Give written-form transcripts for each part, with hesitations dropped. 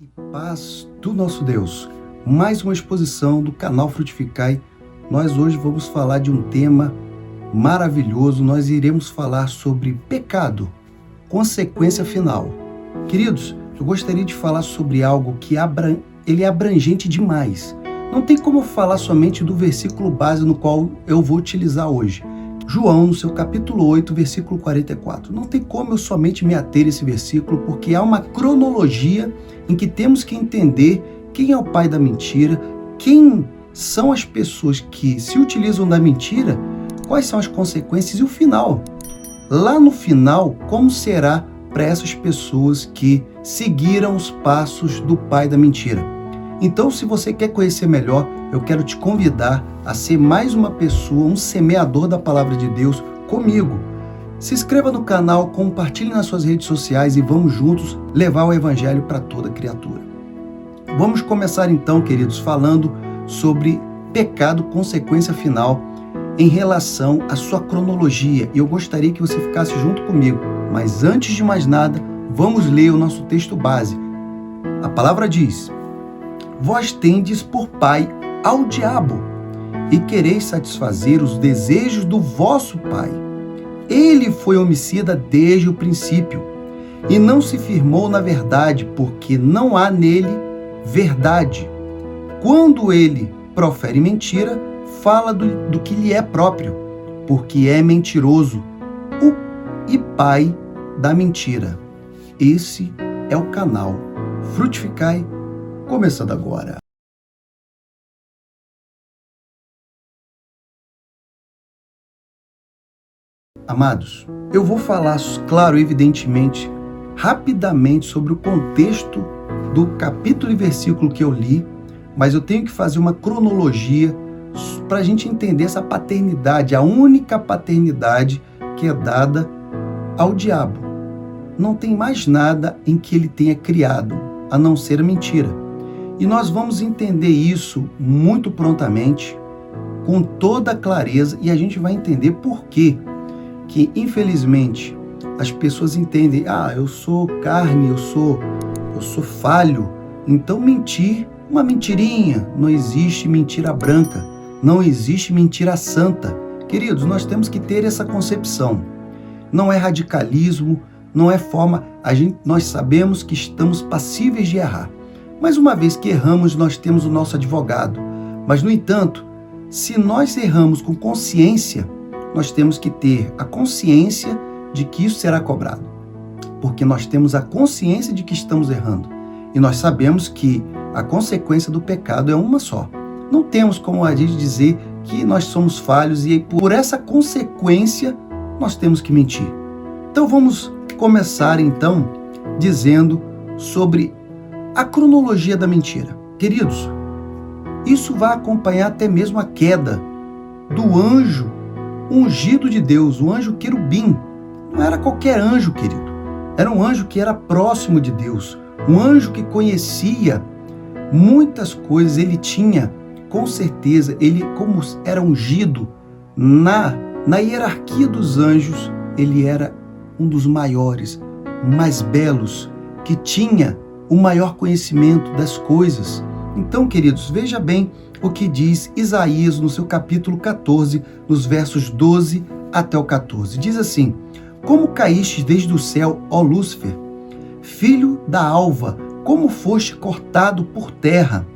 E paz do nosso Deus. Mais uma exposição do canal Frutificai. Nós hoje vamos falar de um tema maravilhoso. Nós iremos falar sobre pecado, consequência final. Queridos, eu gostaria de falar sobre algo que ele é abrangente demais. Não tem como eu falar somente do versículo base no qual eu vou utilizar hoje. João, no seu capítulo 8, versículo 44. Não tem como eu somente me ater a esse versículo, porque há uma cronologia em que temos que entender quem é o pai da mentira, quem são as pessoas que se utilizam da mentira, quais são as consequências e o final. Lá no final, como será para essas pessoas que seguiram os passos do pai da mentira. Então, se você quer conhecer melhor, eu quero te convidar a ser mais uma pessoa, um semeador da palavra de Deus comigo. Se inscreva no canal, compartilhe nas suas redes sociais e vamos juntos levar o evangelho para toda criatura. Vamos começar então, queridos, falando sobre pecado, consequência final, em relação à sua cronologia. E eu gostaria que você ficasse junto comigo. Mas antes de mais nada, vamos ler o nosso texto base. A palavra diz: vós tendes por pai ao diabo, e quereis satisfazer os desejos do vosso pai. Ele foi homicida desde o princípio, e não se firmou na verdade, porque não há nele verdade. Quando ele profere mentira, fala do que lhe é próprio, porque é mentiroso e pai da mentira. Esse é o canal Frutificai, começando agora. Amados, eu vou falar, claro, evidentemente, rapidamente sobre o contexto do capítulo e versículo que eu li, mas eu tenho que fazer uma cronologia para a gente entender essa paternidade, a única paternidade que é dada ao diabo. Não tem mais nada em que ele tenha criado, a não ser a mentira. E nós vamos entender isso muito prontamente, com toda a clareza, e a gente vai entender por quê que, infelizmente, as pessoas entendem: eu sou carne, eu sou falho, então mentir, uma mentirinha. Não existe mentira branca, não existe mentira santa. Queridos, nós temos que ter essa concepção. Não é radicalismo, não é forma, nós sabemos que estamos passíveis de errar. Mas uma vez que erramos, nós temos o nosso advogado. Mas, no entanto, se nós erramos com consciência, nós temos que ter a consciência de que isso será cobrado. Porque nós temos a consciência de que estamos errando. E nós sabemos que a consequência do pecado é uma só. Não temos como a gente dizer que nós somos falhos e por essa consequência nós temos que mentir. Então vamos começar então dizendo sobre a cronologia da mentira. Queridos, isso vai acompanhar até mesmo a queda do anjo ungido de Deus, o anjo querubim. Não era qualquer anjo, querido. Era um anjo que era próximo de Deus, um anjo que conhecia muitas coisas. Ele tinha, com certeza, ele, como era ungido na hierarquia dos anjos, ele era um dos maiores, mais belos, que tinha o maior conhecimento das coisas. Então, queridos, veja bem o que diz Isaías no seu capítulo 14, nos versos 12 até o 14. Diz assim: como caíste desde o céu, ó Lúcifer, filho da alva, como foste cortado por terra,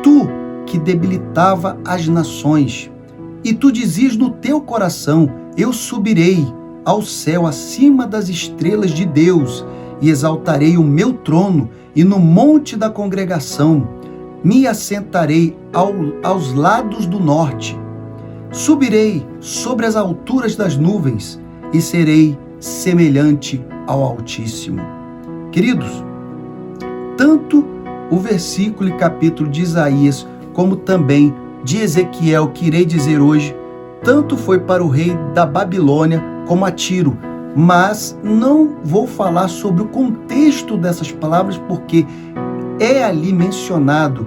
tu que debilitava as nações. E tu dizias no teu coração: eu subirei ao céu acima das estrelas de Deus, e exaltarei o meu trono, e no monte da congregação me assentarei aos lados do norte. Subirei sobre as alturas das nuvens, e serei semelhante ao Altíssimo. Queridos, tanto o versículo e capítulo de Isaías, como também de Ezequiel, que irei dizer hoje, tanto foi para o rei da Babilônia como a Tiro. Mas não vou falar sobre o contexto dessas palavras, porque é ali mencionado,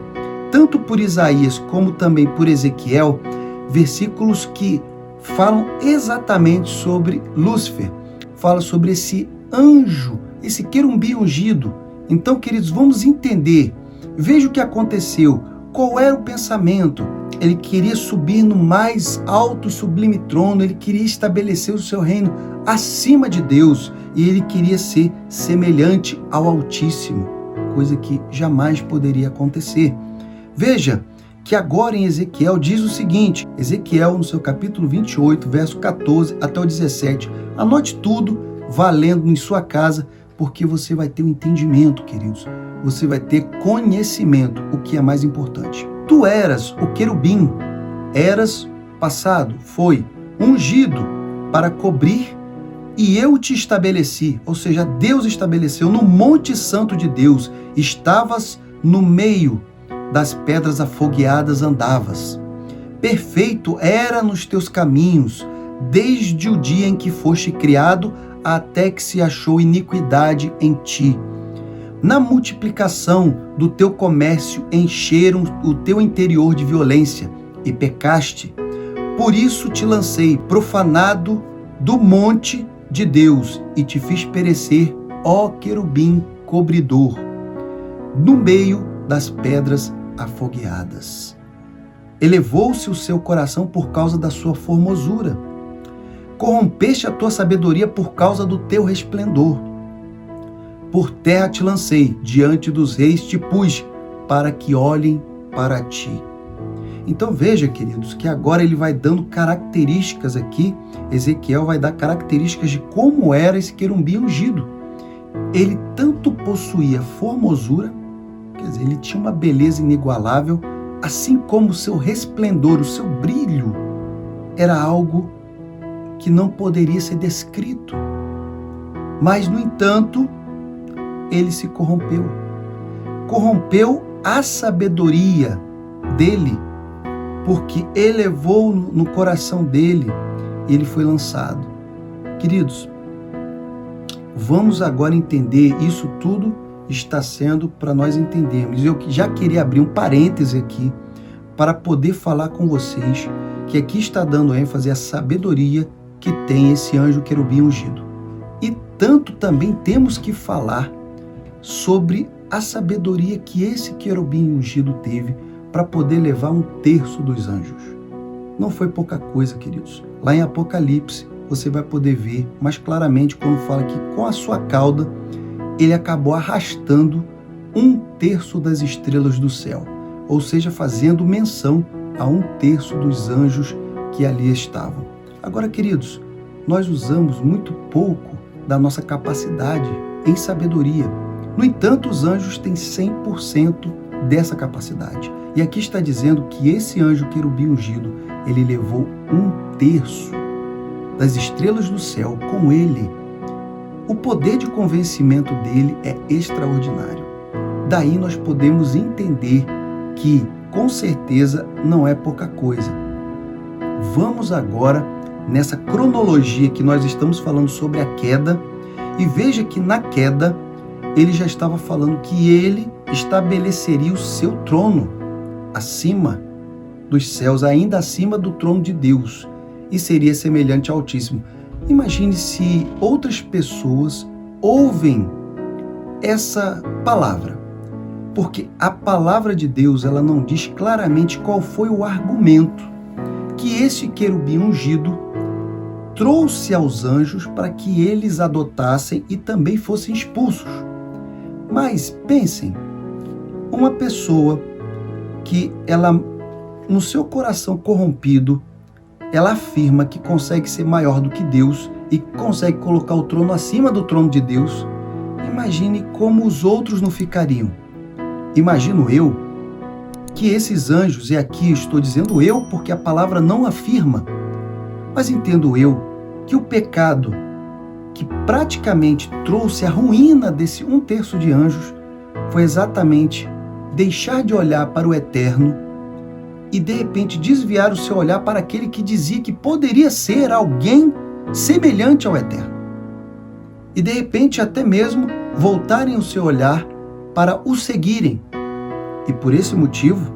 tanto por Isaías como também por Ezequiel, versículos que falam exatamente sobre Lúcifer, fala sobre esse anjo, esse querubim ungido. Então, queridos, vamos entender. Veja o que aconteceu. Qual era o pensamento? Ele queria subir no mais alto e sublime trono, ele queria estabelecer o seu reino acima de Deus e ele queria ser semelhante ao Altíssimo, coisa que jamais poderia acontecer. Veja que agora em Ezequiel diz o seguinte, Ezequiel no seu capítulo 28, verso 14 até o 17, anote tudo, vá lendo em sua casa, porque você vai ter um entendimento, queridos. Você vai ter conhecimento, o que é mais importante. Tu eras o querubim, eras passado, foi ungido para cobrir e eu te estabeleci, ou seja, Deus estabeleceu no Monte Santo de Deus, estavas no meio das pedras afogueadas andavas. Perfeito era nos teus caminhos, desde o dia em que foste criado até que se achou iniquidade em ti. Na multiplicação do teu comércio encheram o teu interior de violência e pecaste. Por isso te lancei profanado do monte de Deus e te fiz perecer, ó querubim cobridor, no meio das pedras afogueadas. Elevou-se o seu coração por causa da sua formosura. Corrompeste a tua sabedoria por causa do teu resplendor. Por terra te lancei, diante dos reis te pus, para que olhem para ti. Então veja, queridos, que agora ele vai dando características aqui, Ezequiel vai dar características de como era esse querubim ungido. Ele tanto possuía formosura, quer dizer, ele tinha uma beleza inigualável, assim como o seu resplendor, o seu brilho, era algo que não poderia ser descrito. Mas, no entanto, ele se corrompeu. Corrompeu a sabedoria dele, porque elevou no coração dele e ele foi lançado. Queridos, vamos agora entender, isso tudo está sendo para nós entendermos. Eu já queria abrir um parêntese aqui para poder falar com vocês que aqui está dando ênfase à sabedoria que tem esse anjo querubim ungido. E tanto também temos que falar sobre a sabedoria que esse querubim ungido teve para poder levar 1/3 dos anjos. Não foi pouca coisa, queridos. Lá em Apocalipse você vai poder ver mais claramente quando fala que com a sua cauda ele acabou arrastando 1/3 das estrelas do céu, ou seja, fazendo menção a 1/3 dos anjos que ali estavam. Agora, queridos, nós usamos muito pouco da nossa capacidade em sabedoria. No entanto, os anjos têm 100% dessa capacidade. E aqui está dizendo que esse anjo querubim ungido, ele levou 1/3 das estrelas do céu com ele. O poder de convencimento dele é extraordinário. Daí nós podemos entender que, com certeza, não é pouca coisa. Vamos agora nessa cronologia que nós estamos falando sobre a queda, e veja que na queda ele já estava falando que ele estabeleceria o seu trono acima dos céus, ainda acima do trono de Deus, e seria semelhante ao Altíssimo. Imagine se outras pessoas ouvem essa palavra, porque a palavra de Deus ela não diz claramente qual foi o argumento que esse querubim ungido trouxe aos anjos para que eles adotassem e também fossem expulsos. Mas pensem, uma pessoa que ela, no seu coração corrompido, ela afirma que consegue ser maior do que Deus e consegue colocar o trono acima do trono de Deus. Imagine como os outros não ficariam. Imagino eu que esses anjos, e aqui estou dizendo eu porque a palavra não afirma, mas entendo eu que o pecado que praticamente trouxe a ruína desse 1/3 de anjos foi exatamente deixar de olhar para o eterno e de repente desviar o seu olhar para aquele que dizia que poderia ser alguém semelhante ao eterno. E de repente até mesmo voltarem o seu olhar para o seguirem. E por esse motivo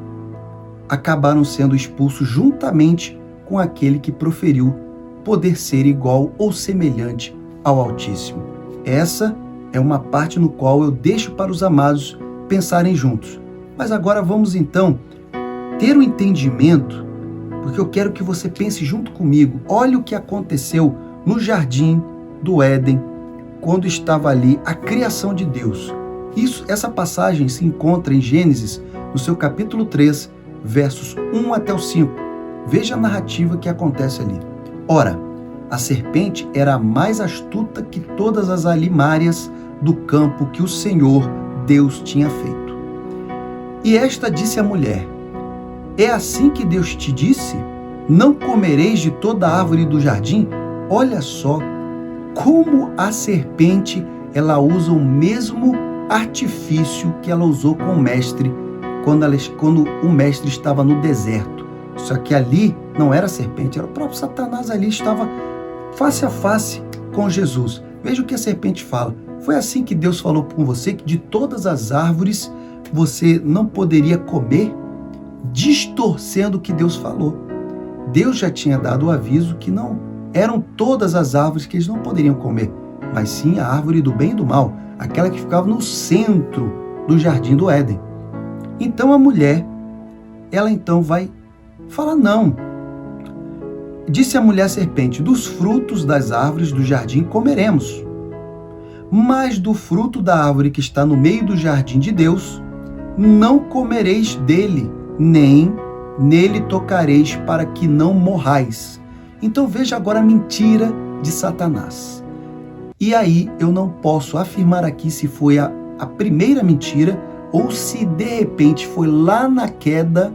acabaram sendo expulsos juntamente com aquele que proferiu poder ser igual ou semelhante ao Altíssimo. Essa é uma parte no qual eu deixo para os amados pensarem juntos. Mas agora vamos então ter um entendimento, porque eu quero que você pense junto comigo. Olha o que aconteceu no jardim do Éden, quando estava ali a criação de Deus. Essa passagem se encontra em Gênesis, no seu capítulo 3, versos 1 até o 5. Veja a narrativa que acontece ali. Ora, a serpente era a mais astuta que todas as alimárias do campo que o Senhor Deus tinha feito. E esta disse à mulher: é assim que Deus te disse? Não comereis de toda a árvore do jardim? Olha só como a serpente, ela usa o mesmo artifício que ela usou com o mestre quando o mestre estava no deserto. Só que ali não era a serpente, era o próprio Satanás, ali estava face a face com Jesus. Veja o que a serpente fala. Foi assim que Deus falou com você, que de todas as árvores você não poderia comer? Distorcendo o que Deus falou. Deus já tinha dado o aviso que não eram todas as árvores que eles não poderiam comer, mas sim a árvore do bem e do mal, aquela que ficava no centro do jardim do Éden. Então a mulher, ela então vai falar não. Disse a mulher à serpente: dos frutos das árvores do jardim comeremos, mas do fruto da árvore que está no meio do jardim de Deus, não comereis dele, nem nele tocareis, para que não morrais. Então veja agora a mentira de Satanás. E aí eu não posso afirmar aqui se foi a primeira mentira ou se de repente foi lá na queda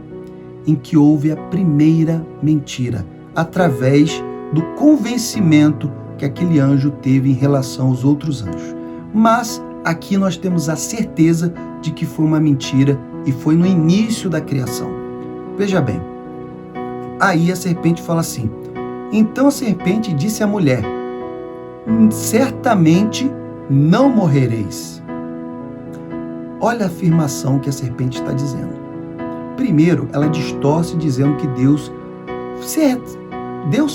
em que houve a primeira mentira, através do convencimento que aquele anjo teve em relação aos outros anjos. Mas aqui nós temos a certeza de que foi uma mentira e foi no início da criação. Veja bem, aí a serpente fala assim: então a serpente disse à mulher: certamente não morrereis. Olha a afirmação que a serpente está dizendo. Primeiro, ela distorce dizendo que Deus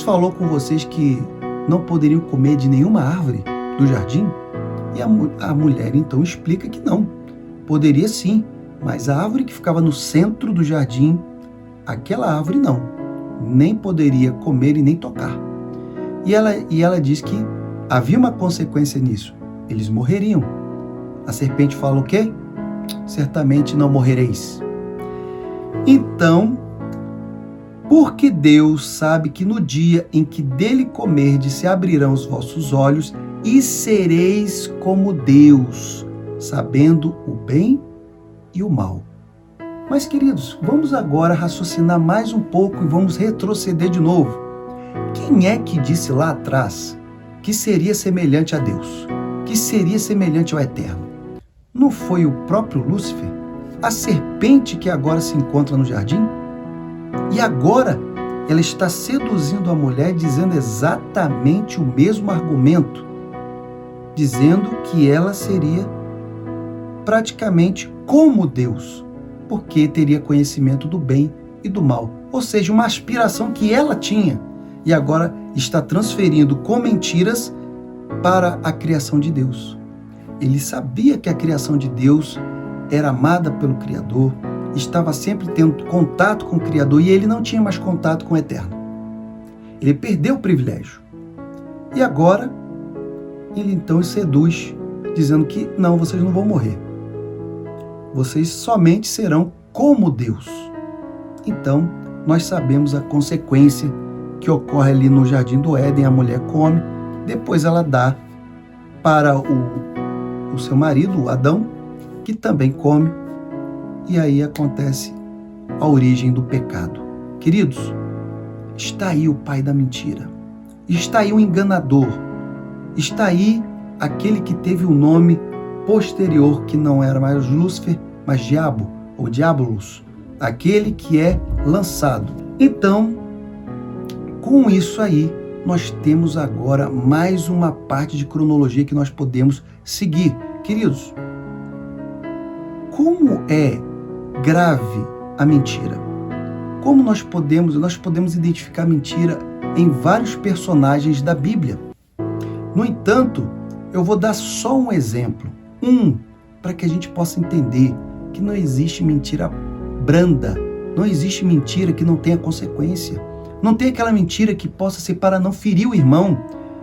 falou com vocês que não poderiam comer de nenhuma árvore do jardim? E a mulher então explica que não, poderia sim, mas a árvore que ficava no centro do jardim, aquela árvore não, nem poderia comer e nem tocar. E ela diz que havia uma consequência nisso, eles morreriam. A serpente fala o quê? Certamente não morrereis. Então, porque Deus sabe que no dia em que dele comerdes se abrirão os vossos olhos e sereis como Deus, sabendo o bem e o mal. Mas, queridos, vamos agora raciocinar mais um pouco e vamos retroceder de novo. Quem é que disse lá atrás que seria semelhante a Deus, que seria semelhante ao Eterno? Não foi o próprio Lúcifer, a serpente que agora se encontra no jardim? E agora ela está seduzindo a mulher, dizendo exatamente o mesmo argumento, dizendo que ela seria praticamente como Deus, porque teria conhecimento do bem e do mal. Ou seja, uma aspiração que ela tinha e agora está transferindo com mentiras para a criação de Deus. Ele sabia que a criação de Deus era amada pelo Criador, estava sempre tendo contato com o Criador e ele não tinha mais contato com o Eterno. Ele perdeu o privilégio. E agora, ele então os seduz, dizendo que não, vocês não vão morrer. Vocês somente serão como Deus. Então, nós sabemos a consequência que ocorre ali no Jardim do Éden. A mulher come, depois ela dá para o seu marido, o Adão, que também come, e aí acontece a origem do pecado. Queridos, está aí o pai da mentira, está aí o enganador, está aí aquele que teve o nome posterior, que não era mais Lúcifer, mas Diabo, ou Diabolos, aquele que é lançado. Então, com isso aí, nós temos agora mais uma parte de cronologia que nós podemos seguir. Queridos, como é grave a mentira? Como nós podemos identificar mentira em vários personagens da Bíblia. No entanto, Eu vou dar só um exemplo, para que a gente possa entender que não existe mentira branda, não existe mentira que não tenha consequência. Não tem aquela mentira que possa ser para não ferir o irmão,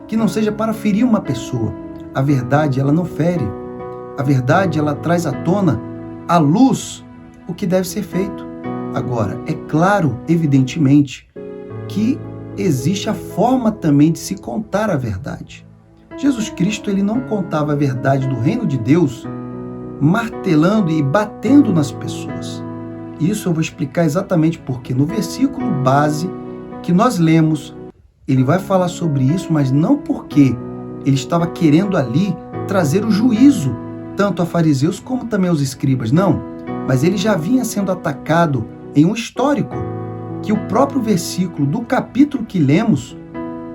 que não seja para ferir uma pessoa. A verdade, ela não fere. A verdade, ela traz à tona, à luz, o que deve ser feito. Agora, é claro, evidentemente, que existe a forma também de se contar a verdade. Jesus Cristo, ele não contava a verdade do reino de Deus martelando e batendo nas pessoas. Isso eu vou explicar exatamente porque no versículo base que nós lemos, ele vai falar sobre isso, mas não porque ele estava querendo ali trazer o juízo, tanto a fariseus como também aos escribas, não. Mas ele já vinha sendo atacado em um histórico, que o próprio versículo do capítulo que lemos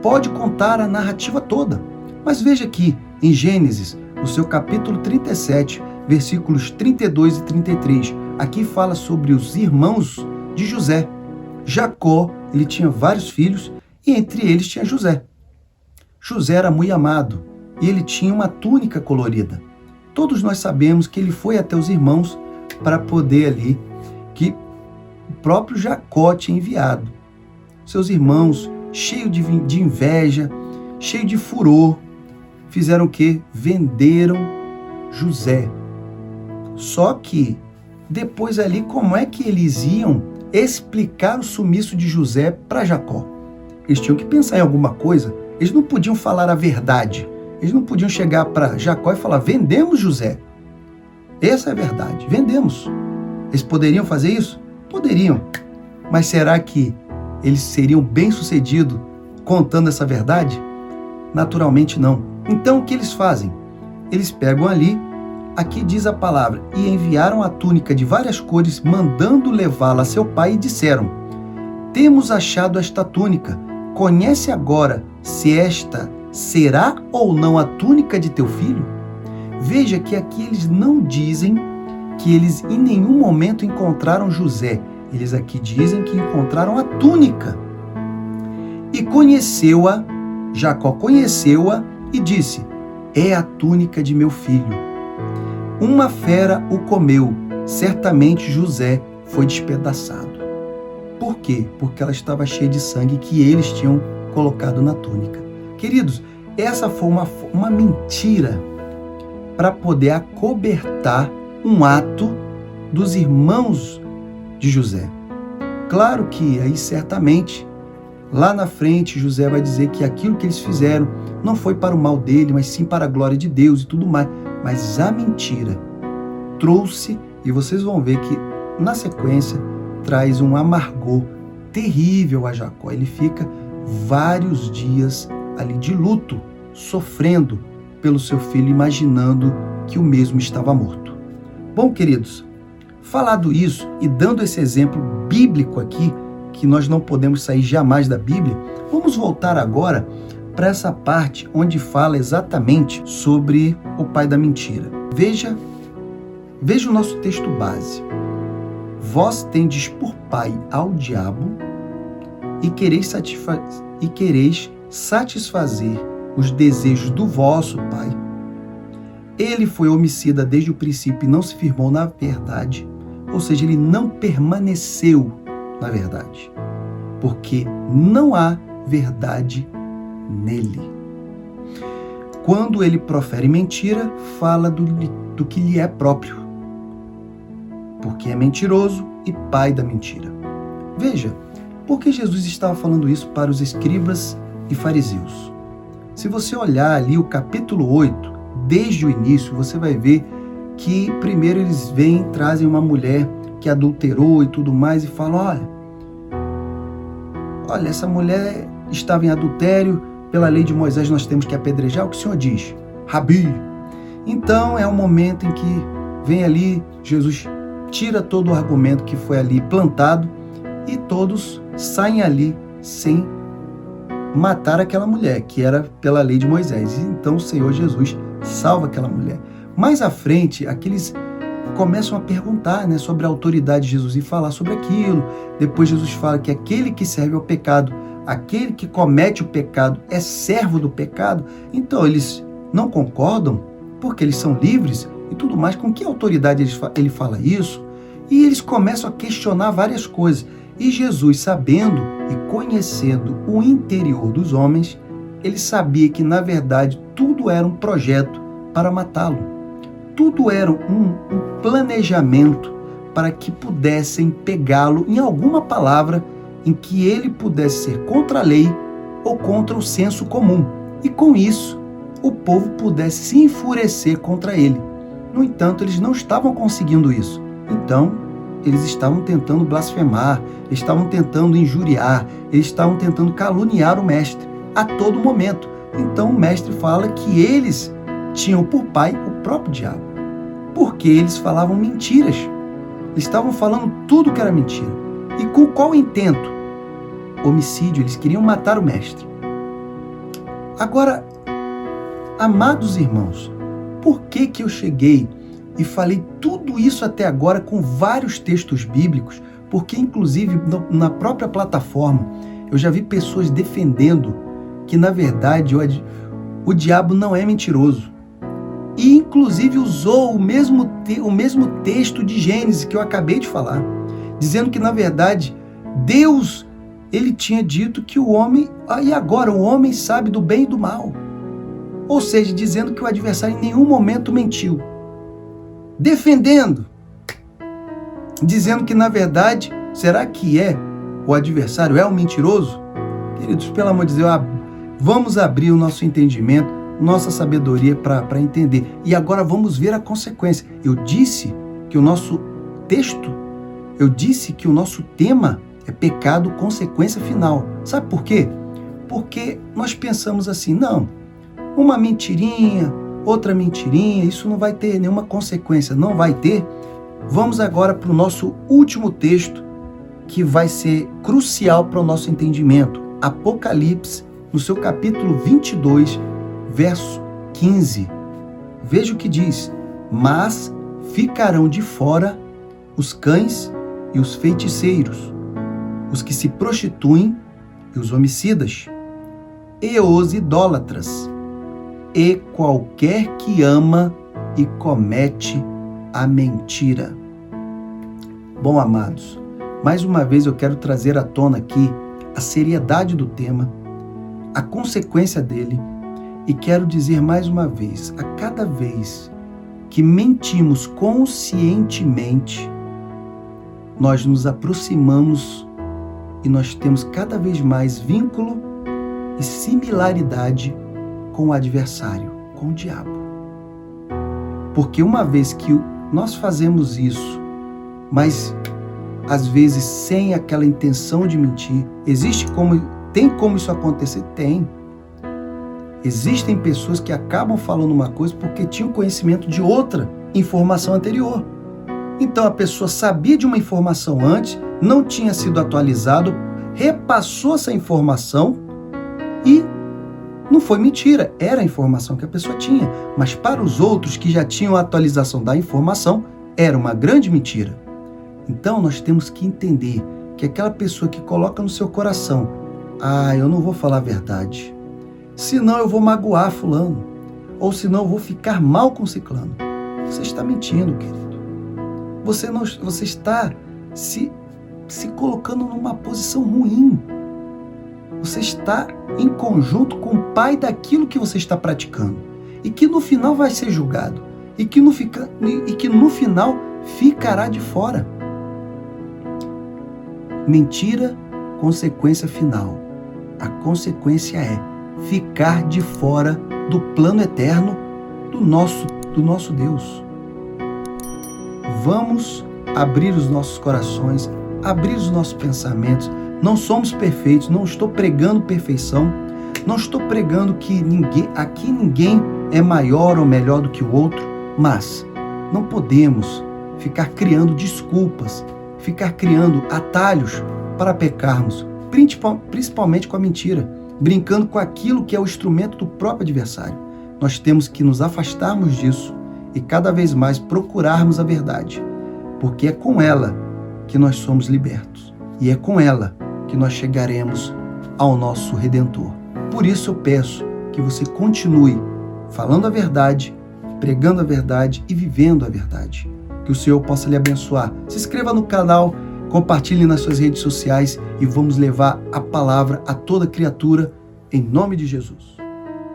pode contar a narrativa toda. Mas veja aqui, em Gênesis, no seu capítulo 37, versículos 32 e 33, aqui fala sobre os irmãos de José. Jacó, ele tinha vários filhos e entre eles tinha José. José era muito amado e ele tinha uma túnica colorida. Todos nós sabemos que ele foi até os irmãos para poder ali, que o próprio Jacó tinha enviado. Seus irmãos, cheios de inveja, cheios de furor, fizeram o quê? Venderam José. Só que depois ali, como é que eles iam explicar o sumiço de José para Jacó? Eles tinham que pensar em alguma coisa. Eles não podiam falar a verdade. Eles não podiam chegar para Jacó e falar, vendemos José. Essa é a verdade, vendemos. Eles poderiam fazer isso? Poderiam. Mas será que eles seriam bem-sucedidos contando essa verdade? Naturalmente não. Então o que eles fazem? Eles pegam ali, aqui diz a palavra, e enviaram a túnica de várias cores, mandando levá-la a seu pai, e disseram, temos achado esta túnica, conhece agora se esta será ou não a túnica de teu filho? Veja que aqui eles não dizem que eles em nenhum momento encontraram José. Eles aqui dizem que encontraram a túnica. E conheceu-a, Jacó conheceu-a e disse, é a túnica de meu filho. Uma fera o comeu, certamente José foi despedaçado. Por quê? Porque ela estava cheia de sangue que eles tinham colocado na túnica. Queridos, essa foi uma mentira para poder acobertar um ato dos irmãos de José. Claro que aí certamente, lá na frente, José vai dizer que aquilo que eles fizeram não foi para o mal dele, mas sim para a glória de Deus e tudo mais. Mas a mentira trouxe, e vocês vão ver que na sequência traz um amargor terrível a Jacó. Ele fica vários dias ali de luto, sofrendo pelo seu filho, imaginando que o mesmo estava morto. Bom, queridos, falado isso e dando esse exemplo bíblico aqui, que nós não podemos sair jamais da Bíblia, vamos voltar agora para essa parte onde fala exatamente sobre o pai da mentira. Veja o nosso texto base. Vós tendes por pai ao diabo e quereis satisfazer os desejos do vosso pai. Ele foi homicida desde o princípio e não se firmou na verdade, ou seja, ele não permaneceu na verdade, porque não há verdade nele. Quando ele profere mentira, fala do que lhe é próprio, porque é mentiroso e pai da mentira. Veja, por que Jesus estava falando isso para os escribas e fariseus? Se você olhar ali o capítulo 8, desde o início, você vai ver que primeiro eles trazem uma mulher que adulterou e tudo mais e falam, olha, essa mulher estava em adultério, pela lei de Moisés nós temos que apedrejar. O que o Senhor diz? Rabi. Então é o momento em que vem ali, Jesus tira todo o argumento que foi ali plantado e todos saem ali sem matar aquela mulher, que era pela lei de Moisés. E então o Senhor Jesus salva aquela mulher. Mais à frente, aqueles começam a perguntar, sobre a autoridade de Jesus e falar sobre aquilo. Depois Jesus fala que aquele que serve ao pecado, aquele que comete o pecado é servo do pecado. Então eles não concordam, porque eles são livres e tudo mais. Com que autoridade ele fala isso? E eles começam a questionar várias coisas. E Jesus, sabendo e conhecendo o interior dos homens, ele sabia que, na verdade, tudo era um projeto para matá-lo. Tudo era um planejamento para que pudessem pegá-lo em alguma palavra em que ele pudesse ser contra a lei ou contra o senso comum. E com isso, o povo pudesse se enfurecer contra ele. No entanto, eles não estavam conseguindo isso. Então, eles estavam tentando blasfemar, eles estavam tentando injuriar, eles estavam tentando caluniar o mestre a todo momento. Então, o mestre fala que eles tinham por pai o próprio diabo, porque eles falavam mentiras. Eles estavam falando tudo que era mentira. E com qual intento? Homicídio. Eles queriam matar o mestre. Agora, amados irmãos, por que eu cheguei e falei tudo isso até agora com vários textos bíblicos? Porque, inclusive, na própria plataforma, eu já vi pessoas defendendo que, na verdade, o diabo não é mentiroso. E, inclusive, usou o mesmo texto de Gênesis que eu acabei de falar, dizendo que, na verdade, Deus, ele tinha dito que o homem, e agora o homem sabe do bem e do mal. Ou seja, dizendo que o adversário em nenhum momento mentiu. Defendendo, dizendo que, na verdade, será que o adversário é um mentiroso? Queridos, pelo amor de Deus, vamos abrir o nosso entendimento, nossa sabedoria para entender. E agora vamos ver a consequência. Eu disse que o nosso tema é pecado, consequência final. Sabe por quê? Porque nós pensamos assim, não, uma mentirinha, outra mentirinha, isso não vai ter nenhuma consequência, não vai ter. Vamos agora para o nosso último texto, que vai ser crucial para o nosso entendimento. Apocalipse, no seu capítulo 22, verso 15. Veja o que diz: mas ficarão de fora os cães e os feiticeiros, os que se prostituem e os homicidas, e os idólatras, e qualquer que ama e comete a mentira. Bom, amados, mais uma vez eu quero trazer à tona aqui a seriedade do tema, a consequência dele, e quero dizer mais uma vez, a cada vez que mentimos conscientemente, nós nos aproximamos e nós temos cada vez mais vínculo e similaridade com o adversário, com o diabo. Porque uma vez que nós fazemos isso, mas às vezes sem aquela intenção de mentir, tem como isso acontecer? Tem. Existem pessoas que acabam falando uma coisa porque tinham conhecimento de outra informação anterior. Então a pessoa sabia de uma informação antes, não tinha sido atualizado, repassou essa informação e não foi mentira, era a informação que a pessoa tinha. Mas para os outros que já tinham a atualização da informação, era uma grande mentira. Então nós temos que entender que aquela pessoa que coloca no seu coração, eu não vou falar a verdade, senão eu vou magoar fulano, ou senão eu vou ficar mal com ciclano. Você está mentindo, querido. Você está se colocando numa posição ruim. Você está em conjunto com o pai daquilo que você está praticando. E que no final vai ser julgado. E que no final ficará de fora. Mentira, consequência final. A consequência é ficar de fora do plano eterno do nosso Deus. Vamos abrir os nossos corações, abrir os nossos pensamentos. Não somos perfeitos, não estou pregando perfeição, não estou pregando que ninguém é maior ou melhor do que o outro, mas não podemos ficar criando desculpas, ficar criando atalhos para pecarmos, principalmente com a mentira, brincando com aquilo que é o instrumento do próprio adversário. Nós temos que nos afastarmos disso e cada vez mais procurarmos a verdade, porque é com ela que nós somos libertos e é com ela que nós chegaremos ao nosso Redentor. Por isso eu peço que você continue falando a verdade, pregando a verdade e vivendo a verdade. Que o Senhor possa lhe abençoar. Se inscreva no canal, compartilhe nas suas redes sociais e vamos levar a palavra a toda criatura em nome de Jesus.